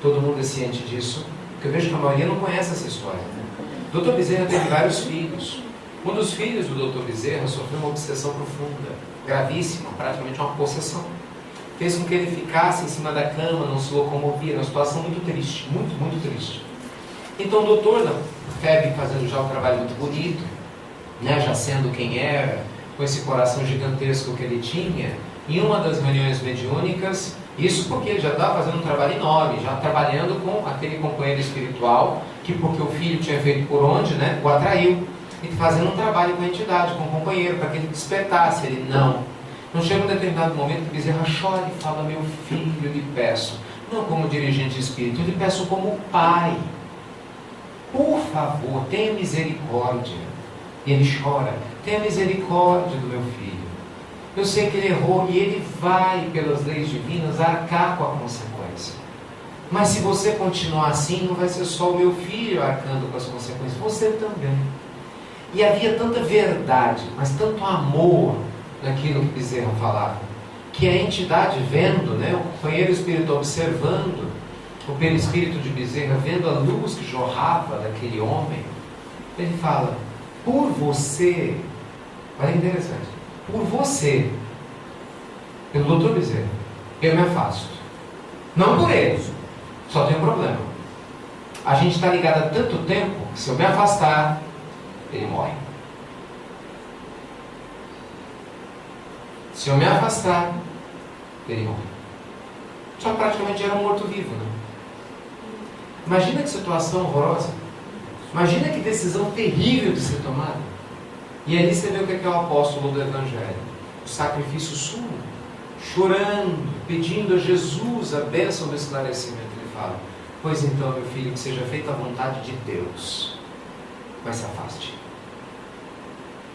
Todo mundo é ciente disso. Porque eu vejo que a maioria não conhece essa história. O Dr. Bezerra teve vários filhos. Um dos filhos do Dr. Bezerra sofreu uma obsessão profunda, gravíssima, praticamente uma possessão. Fez com que ele ficasse em cima da cama, não se locomovia, uma situação muito triste, muito, muito triste. Então o doutor, na febre, fazendo já um trabalho muito bonito, né, já sendo quem era, com esse coração gigantesco que ele tinha, em uma das reuniões mediúnicas, isso porque ele já estava fazendo um trabalho enorme, já trabalhando com aquele companheiro espiritual, que porque o filho tinha feito por onde, né, o atraiu, e fazendo um trabalho com a entidade, com o companheiro, para que ele despertasse. Ele não chega um determinado momento que Bezerra chora e fala, meu filho, lhe peço, não como dirigente espírita, eu lhe peço como pai, por favor, tenha misericórdia. E ele chora, tenha misericórdia do meu filho. Eu sei que ele errou e ele vai, pelas leis divinas, arcar com a consequência. Mas se você continuar assim, não vai ser só o meu filho arcando com as consequências, você também. E havia tanta verdade, mas tanto amor naquilo que Bezerra falava, que a entidade vendo, né, o companheiro espiritual observando, o perispírito de Bezerra, vendo a luz que jorrava daquele homem, ele fala: por você, olha que interessante, por você, pelo doutor Bezerra, eu me afasto. Não por ele, só tem um problema. A gente está ligado há tanto tempo que se eu me afastar, ele morre. Se eu me afastar, ele morre. Só praticamente era um morto-vivo, né? Imagina que situação horrorosa. Imagina que decisão terrível de ser tomada. E ali você vê o que é o apóstolo do Evangelho. O sacrifício sumo, chorando, pedindo a Jesus a bênção do esclarecimento. Ele fala: pois então, meu filho, que seja feita a vontade de Deus. Mas se afaste.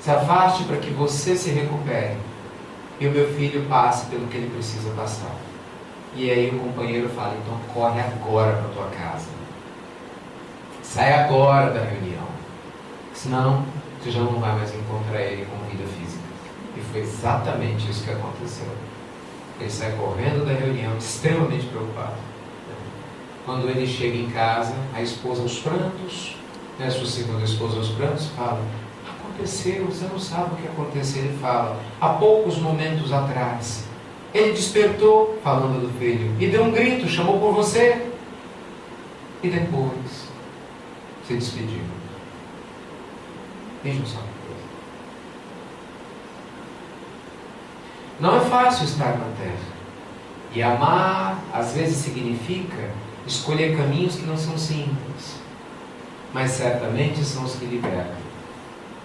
Se afaste para que você se recupere e o meu filho passe pelo que ele precisa passar. E aí o companheiro fala: então corre agora para a tua casa. Sai agora da reunião. Senão, você já não vai mais encontrar ele com vida física. E foi exatamente isso que aconteceu. Ele sai correndo da reunião, extremamente preocupado. Quando ele chega em casa, a esposa aos prantos, a sua segunda esposa aos prantos, fala: aconteceu, você não sabe o que aconteceu. Ele fala: há poucos momentos atrás, ele despertou, falando do filho, e deu um grito, chamou por você, e depois se despediu. Vejam só uma coisa. Não é fácil estar na terra. E amar, às vezes, significa escolher caminhos que não são simples, mas certamente são os que libertam.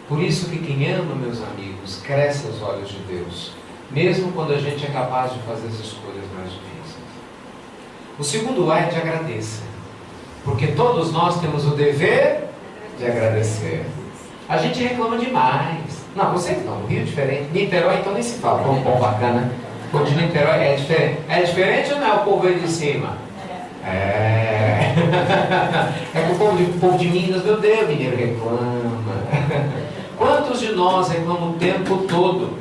Por isso que quem ama, meus amigos, cresce aos olhos de Deus, mesmo quando a gente é capaz de fazer as escolhas mais difíceis. O segundo A é de agradeça, porque todos nós temos o dever de agradecer. A gente reclama demais. Não, vocês não, no Rio é diferente. Niterói então nem se fala, como um povo bacana. O povo de Niterói é diferente. É diferente ou não é o povo aí de cima? É. É que o povo de Minas, meu Deus, mineiro reclama. Quantos de nós reclamam o tempo todo,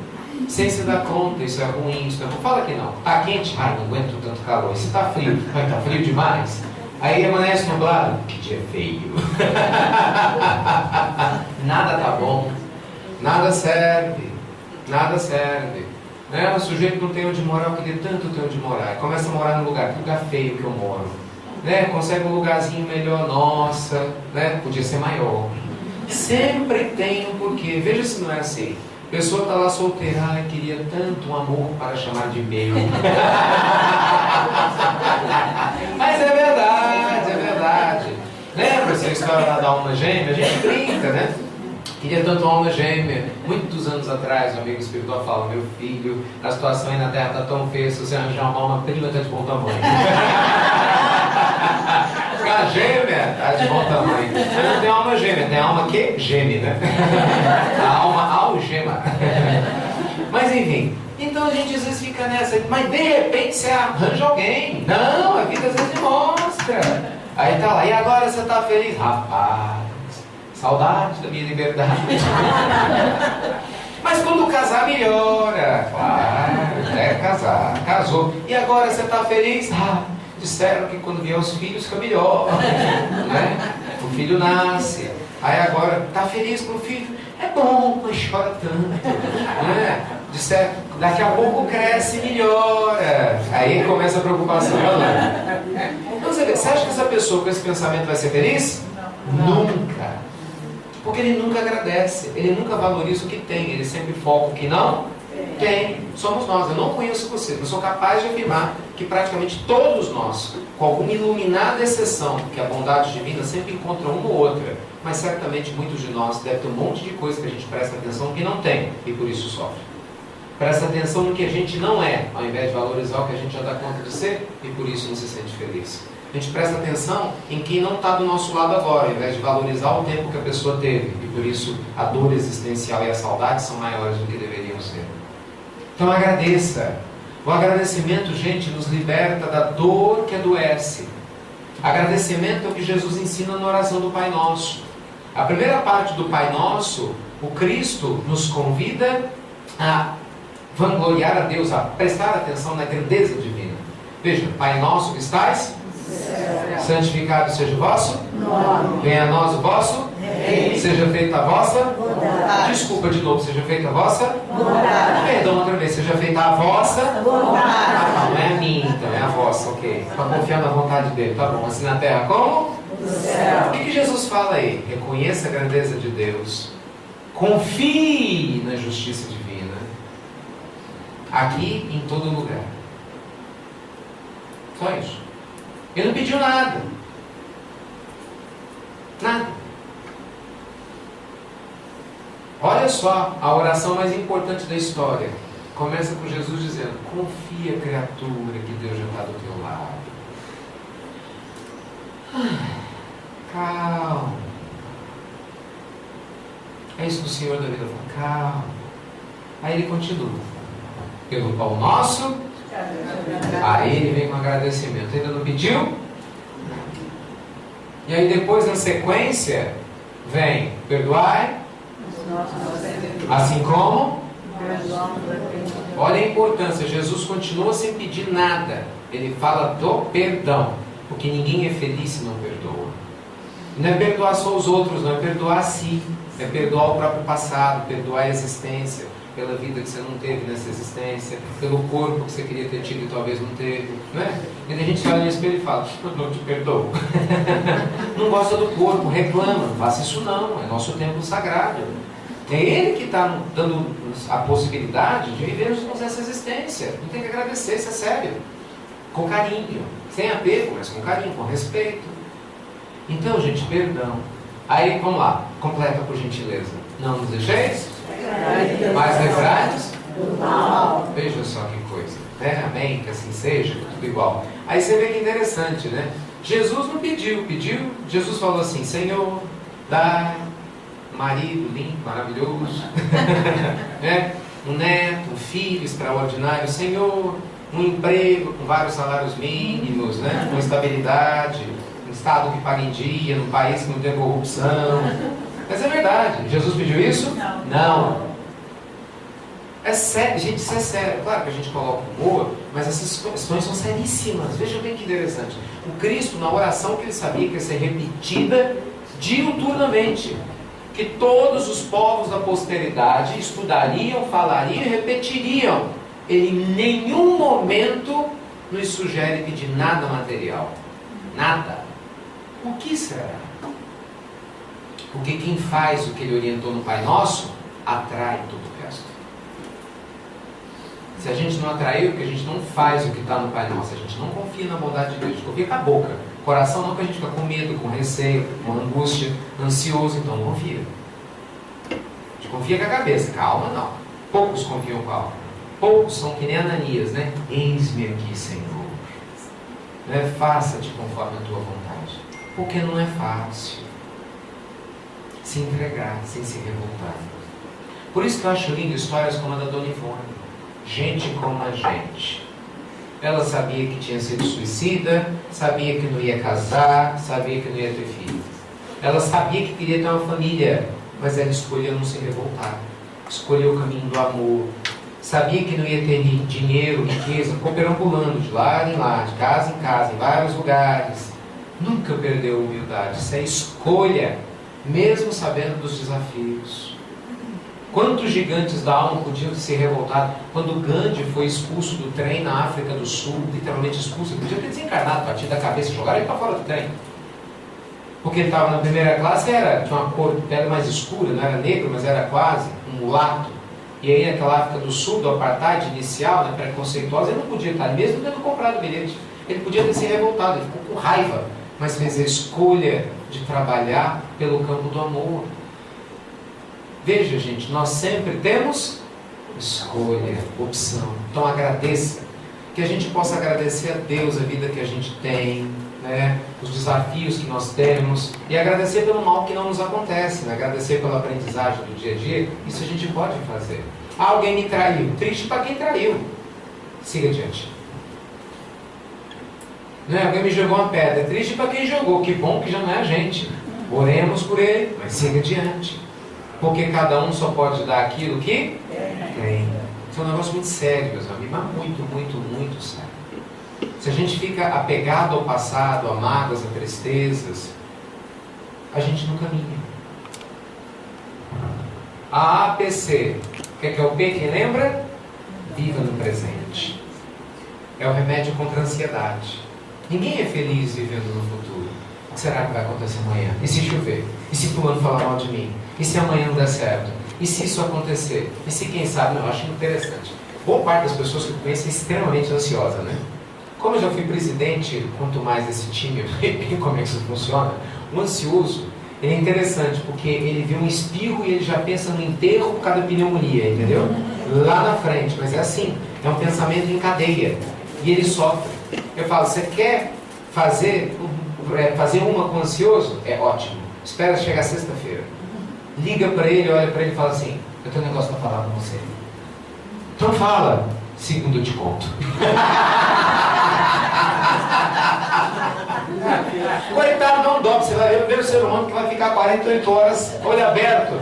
sem se dar conta? Isso é ruim, isso é ruim. Fala que não. Tá quente? Ai, não aguento tanto calor. Isso tá frio. Ai, tá frio demais. Aí amanhece nublado. Que dia feio. Nada tá bom. Nada serve. Nada serve. Né? O sujeito não tem onde morar, eu queria tanto ter onde morar. Começa a morar num lugar feio que eu moro. Né? Consegue um lugarzinho melhor, nossa, né? Podia ser maior. Sempre tem um porquê. Veja se não é assim. A pessoa está lá solteira, ai, queria tanto um amor para chamar de meu. Mas é verdade, é verdade. Lembra essa história da alma gêmea? A gente brinca, né? Queria tanto uma alma gêmea. Muitos anos atrás, um amigo espiritual fala: meu filho, a situação aí na Terra está tão feia, se você arranjar uma alma prima, está de bom tamanho. A gêmea está de bom tamanho. Mas não tem alma gêmea, tem alma que geme, né? A alma algema. Mas enfim, então a gente às vezes fica nessa, mas de repente você arranja alguém. Não, a vida às vezes mostra. Aí tá lá, e agora você está feliz? Rapaz, saudade da minha liberdade. Mas quando casar, melhora. Claro, é casar. Casou. E agora você está feliz? Disseram que quando vier os filhos fica melhor. Né? O filho nasce. Aí agora, está feliz com o filho? É bom, mas chora tanto. Né? Disseram, daqui a pouco cresce e melhora. Aí começa a preocupação. Então você acha que essa pessoa com esse pensamento vai ser feliz? Não. Nunca. Porque ele nunca agradece, ele nunca valoriza o que tem, ele sempre foca o que não tem. Somos nós. Eu não conheço você, eu sou capaz de afirmar que praticamente todos nós, com alguma iluminada exceção, que a bondade divina sempre encontra uma ou outra, mas certamente muitos de nós devem ter um monte de coisa que a gente presta atenção que não tem e por isso sofre. Presta atenção no que a gente não é, ao invés de valorizar o que a gente já dá conta de ser e por isso não se sente feliz. A gente presta atenção em quem não está do nosso lado agora, ao invés de valorizar o tempo que a pessoa teve. E por isso a dor existencial e a saudade são maiores do que deveriam ser. Então agradeça. O agradecimento, gente, nos liberta da dor que adoece. Agradecimento é o que Jesus ensina na oração do Pai Nosso. A primeira parte do Pai Nosso, o Cristo nos convida a vangloriar a Deus, a prestar atenção na grandeza divina. Veja, Pai Nosso que estais... Santificado seja o vosso nome. Venha a nós o vosso Reino. Seja feita a vossa Vontade. Desculpa de novo, seja feita a vossa Vontade. Perdão outra vez, seja feita a vossa Vontade. não é a minha então, é a vossa, ok. Para confiar na vontade dele, tá bom. Assim na terra como? Do céu. O que Jesus fala aí? Reconheça a grandeza de Deus. Confie na justiça divina. Aqui, em todo lugar. Só isso. Ele não pediu nada. Nada. Olha só a oração mais importante da história. Começa com Jesus dizendo: confia, criatura, que Deus já está do teu lado. Calma. É isso que o Senhor da vida fala. Calma. Aí ele continua. Pelo pão nosso. Aí ele vem com agradecimento. Ainda não pediu? E aí depois, na sequência, vem: perdoai, assim como. Olha a importância. Jesus continua sem pedir nada. Ele fala do perdão. Porque ninguém é feliz se não perdoa. Não é perdoar só os outros, não é perdoar a si. É perdoar o próprio passado, perdoar a existência, pela vida que você não teve nessa existência, pelo corpo que você queria ter tido e talvez não teve, não é? E a gente olha no espelho e fala: não te perdoo. Não gosta do corpo, reclama, não faça isso não, é nosso templo sagrado. É Ele que está dando a possibilidade de vivermos essa existência. Não tem que agradecer, isso é sério. Com carinho, sem apego, mas com carinho, com respeito. Então, gente, perdão. Aí, vamos lá, completa por gentileza. Não nos deixeis mais livrai-nos do mal. Veja só que coisa, né? Amém, que assim seja, tudo igual. Aí você vê que interessante, né? Jesus não pediu, Jesus falou assim: Senhor, dá marido limpo, maravilhoso, né? Um neto, um filho extraordinário, Senhor, um emprego com vários salários mínimos, né? Com estabilidade, um estado que paga em dia, num país que não tem corrupção. Mas é verdade, Jesus pediu isso? Não. É sério, gente, isso é sério. Claro que a gente coloca humor, mas essas questões são seríssimas. Veja bem que interessante. O Cristo, na oração que ele sabia que ia ser repetida diuturnamente, que todos os povos da posteridade estudariam, falariam e repetiriam, ele em nenhum momento nos sugere pedir nada material. Nada. O que será? Porque quem faz o que ele orientou no Pai Nosso, atrai todo o resto. Se a gente não atraiu, porque a gente não faz o que está no Pai Nosso, a gente não confia na bondade de Deus, a gente confia com a boca. Coração não, porque a gente fica com medo, com receio, com angústia, ansioso, então não confia. A gente confia com a cabeça, calma não. Poucos confiam com a alma. Poucos são que nem Ananias, né? Eis-me aqui, Senhor. Né? Faça-te conforme a tua vontade. Porque não é fácil se entregar, sem se revoltar. Por isso que eu acho lindo histórias como a da Dona Ivone. Gente como a gente. Ela sabia que tinha sido suicida, sabia que não ia casar, sabia que não ia ter filho. Ela sabia que queria ter uma família, mas ela escolheu não se revoltar. Escolheu o caminho do amor. Sabia que não ia ter dinheiro, riqueza, ficou perambulando de lá em lá, de casa em casa, em vários lugares. Nunca perdeu a humildade. Isso é escolha, mesmo sabendo dos desafios. Quantos gigantes da alma podiam se revoltar? Quando Gandhi foi expulso do trem na África do Sul, literalmente expulso, ele podia ter desencarnado, batido da cabeça e jogaram ele para fora do trem. Porque ele estava na primeira classe, tinha uma cor de pele mais escura, não era negro, mas era quase um mulato. E aí naquela África do Sul, do apartheid inicial, né, preconceituosa, ele não podia estar, mesmo tendo comprado o bilhete, ele podia ter se revoltado, ele ficou com raiva, mas fez a escolha de trabalhar pelo campo do amor. Veja, gente, nós sempre temos escolha, opção. Então agradeça. Que a gente possa agradecer a Deus a vida que a gente tem, né? Os desafios que nós temos. E agradecer pelo mal que não nos acontece, né? Agradecer pela aprendizagem do dia a dia. Isso a gente pode fazer. Alguém me traiu. Triste para quem traiu. Siga adiante. Né? Alguém me jogou uma pedra. Triste para quem jogou. Que bom que já não é a gente. Oremos por ele, mas siga adiante. Porque cada um só pode dar aquilo que tem. Isso é um negócio muito sério, meus amigos. Mas muito, muito, muito sério. Se a gente fica apegado ao passado, a mágoas, a tristezas, a gente não caminha. A APC, o que é o P? Quem lembra? Viva no presente. É o remédio contra a ansiedade. Ninguém é feliz vivendo no futuro. O que será que vai acontecer amanhã? E se chover? E se fulano falar mal de mim? E se amanhã não der certo? E se isso acontecer? E se quem sabe? Não, eu acho interessante. Boa parte das pessoas que eu conheço é extremamente ansiosa, né? Como eu já fui presidente, quanto mais desse time, como é que isso funciona, o ansioso, ele é interessante, porque ele vê um espirro e ele já pensa no enterro por causa da pneumonia, entendeu? Lá na frente, mas é assim, é um pensamento em cadeia, e ele sofre. Eu falo, você quer fazer uma com o ansioso? É ótimo, espera chegar sexta-feira. Liga para ele, olha para ele e fala assim, eu tenho um negócio para falar com você. Então fala, segundo eu te conto. Coitado, não dó, você vai ver o primeiro ser humano que vai ficar 48 horas, olho aberto,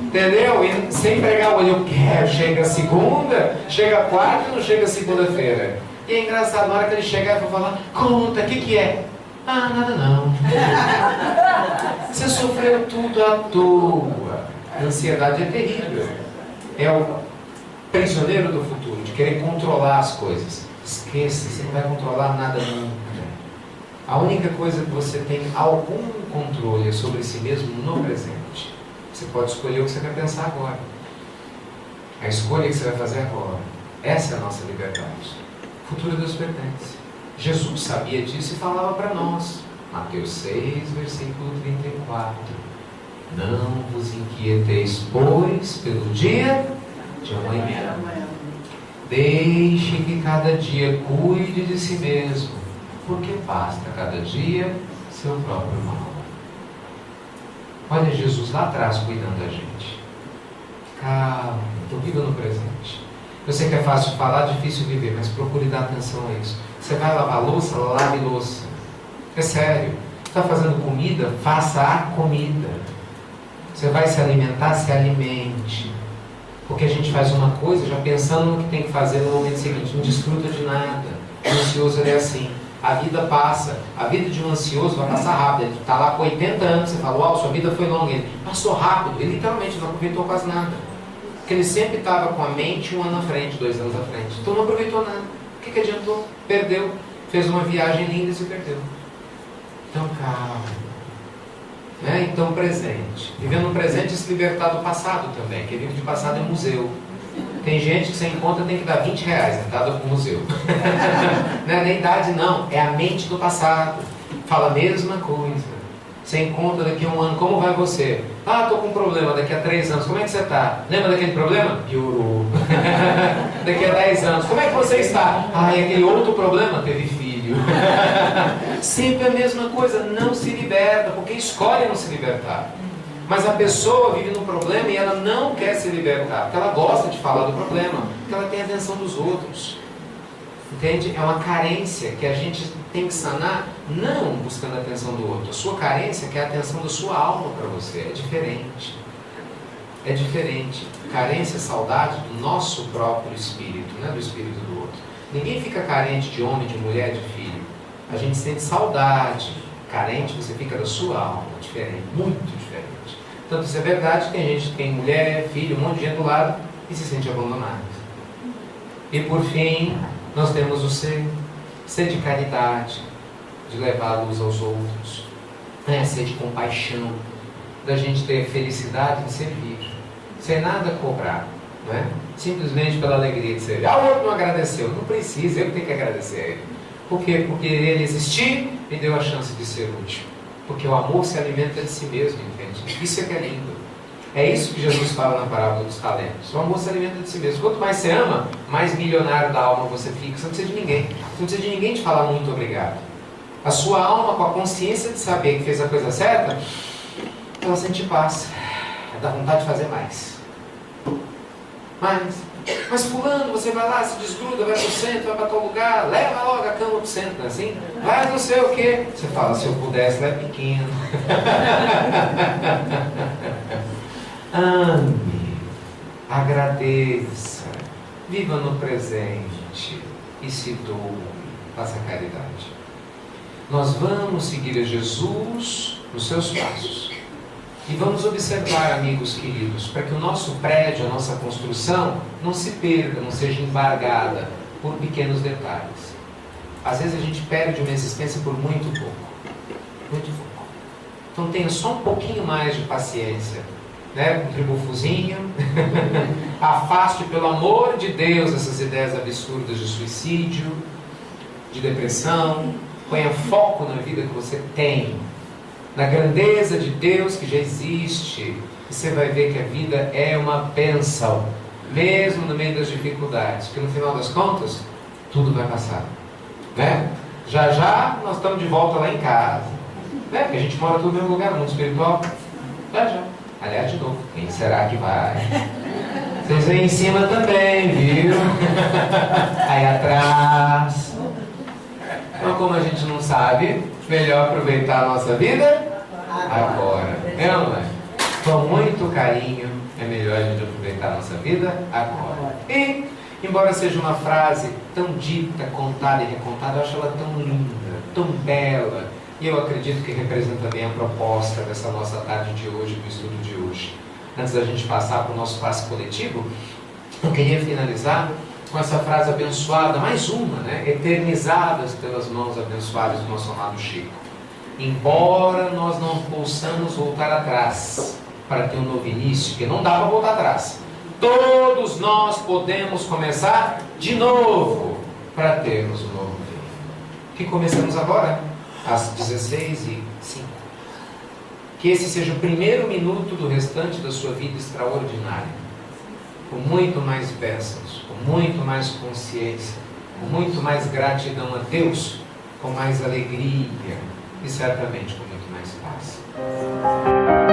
entendeu? E sem pregar o olho, eu quero, chega segunda, chega quarta e não chega segunda-feira. E é engraçado, na hora que ele chegar, eu vou falar, conta, o que é? Ah, nada não. Você sofreu tudo à toa. A ansiedade é terrível. É o prisioneiro do futuro, de querer controlar as coisas. Esqueça, você não vai controlar nada nunca. A única coisa que você tem algum controle é sobre si mesmo no presente. Você pode escolher o que você vai pensar agora. A escolha que você vai fazer agora. Essa é a nossa liberdade. O futuro Deus pertence. Jesus sabia disso e falava para nós. Mateus 6, versículo 34. Não vos inquieteis, pois, pelo dia de amanhã. Deixe que cada dia cuide de si mesmo, porque basta cada dia seu próprio mal. Olha Jesus lá atrás cuidando da gente. Calma, estou viva no presente. Eu sei que é fácil falar, difícil viver, mas procure dar atenção a isso. Você vai lavar louça, lave louça. É sério. Está fazendo comida, faça a comida. Você vai se alimentar, se alimente. Porque a gente faz uma coisa já pensando no que tem que fazer no momento seguinte. Não desfruta de nada. O ansioso ele é assim. A vida passa. A vida de um ansioso vai passar rápido. Ele está lá com 80 anos. Você fala, uau, sua vida foi longa. Ele passou rápido. Ele literalmente não aproveitou quase nada. Porque ele sempre estava com a mente 1 ano à frente, 2 anos à frente. Então não aproveitou nada. O que adiantou? Perdeu. Fez uma viagem linda e se perdeu. Então calma. Né? Então presente. Vivendo no presente e se libertar do passado também. Quem vive de passado é museu. Tem gente que você encontra tem que dar R$20 entrada para o museu. Não é nem idade não, é a mente do passado. Fala a mesma coisa. Você encontra daqui a 1 ano, como vai você? Ah, estou com um problema daqui a 3 anos, como é que você está? Lembra daquele problema? Piorou. Daqui a 10 anos, como é que você está? Ah, e aquele outro problema? Teve filho. Sempre a mesma coisa, não se liberta, porque escolhe não se libertar. Mas a pessoa vive num problema e ela não quer se libertar, porque ela gosta de falar do problema, porque ela tem a atenção dos outros. Entende? É uma carência que a gente tem que sanar, não buscando a atenção do outro. A sua carência quer a atenção da sua alma para você. É diferente. É diferente. Carência é saudade do nosso próprio espírito, não é do espírito do outro. Ninguém fica carente de homem, de mulher, de filho. A gente sente saudade. Carente, você fica da sua alma. Diferente, muito diferente. Tanto isso é verdade, tem gente que tem mulher, filho, um monte de gente do lado e se sente abandonado. E por fim, nós temos o ser de caridade, de levar a luz aos outros, ser de compaixão, da gente ter felicidade de servir, sem nada cobrar, não é? Simplesmente pela alegria de servir. Ah, o outro não agradeceu, não precisa, eu que tenho que agradecer a ele. Por quê? Porque ele existir me deu a chance de ser útil. Porque o amor se alimenta de si mesmo, entende? Isso é que é lindo. É isso que Jesus fala na parábola dos talentos. O amor se alimenta de si mesmo. Quanto mais você ama, mais milionário da alma você fica. Você não precisa de ninguém. Você não precisa de ninguém te falar muito obrigado. A sua alma, com a consciência de saber que fez a coisa certa, ela sente paz. Dá vontade de fazer mais. Mas fulano, você vai lá, se desgruda, vai pro centro, vai para tal lugar, leva logo a cama pro centro, não é assim? Vai não sei o quê. Você fala, se eu pudesse, ela é pequeno. Ame, agradeça, viva no presente e se doe. faça caridade. Nós vamos seguir a Jesus nos seus passos. E vamos observar, amigos queridos, para que o nosso prédio, a nossa construção, não se perca, não seja embargada por pequenos detalhes. Às vezes a gente perde uma existência por muito pouco. Muito pouco. Então tenha só um pouquinho mais de paciência, né? Um tribufozinho. Afaste, pelo amor de Deus, essas ideias absurdas de suicídio, de depressão. Ponha foco na vida que você tem, na grandeza de Deus que já existe. E você vai ver que a vida é uma bênção, mesmo no meio das dificuldades, porque no final das contas, tudo vai passar, né? Já já nós estamos de volta lá em casa, né? Porque a gente mora tudo no mesmo lugar, no mundo espiritual. Já já. Aliás, de novo, quem será que vai? Vocês vêm em cima também, viu? Aí atrás. Então, como a gente não sabe, melhor aproveitar a nossa vida agora. É ou não é? Com muito carinho, é melhor a gente aproveitar a nossa vida agora. E, embora seja uma frase tão dita, contada e recontada, eu acho ela tão linda, tão bela. E eu acredito que representa bem a proposta dessa nossa tarde de hoje, do estudo de hoje. Antes da gente passar para o nosso passe coletivo, eu queria finalizar com essa frase abençoada, mais uma, né? Eternizadas pelas mãos abençoadas do nosso amado Chico. Embora nós não possamos voltar atrás para ter um novo início, porque não dá para voltar atrás, todos nós podemos começar de novo para termos um novo fim. Que começamos agora, às 16h05. Que esse seja o primeiro minuto do restante da sua vida extraordinária, com muito mais bênçãos, com muito mais consciência, com muito mais gratidão a Deus, com mais alegria e certamente com muito mais paz.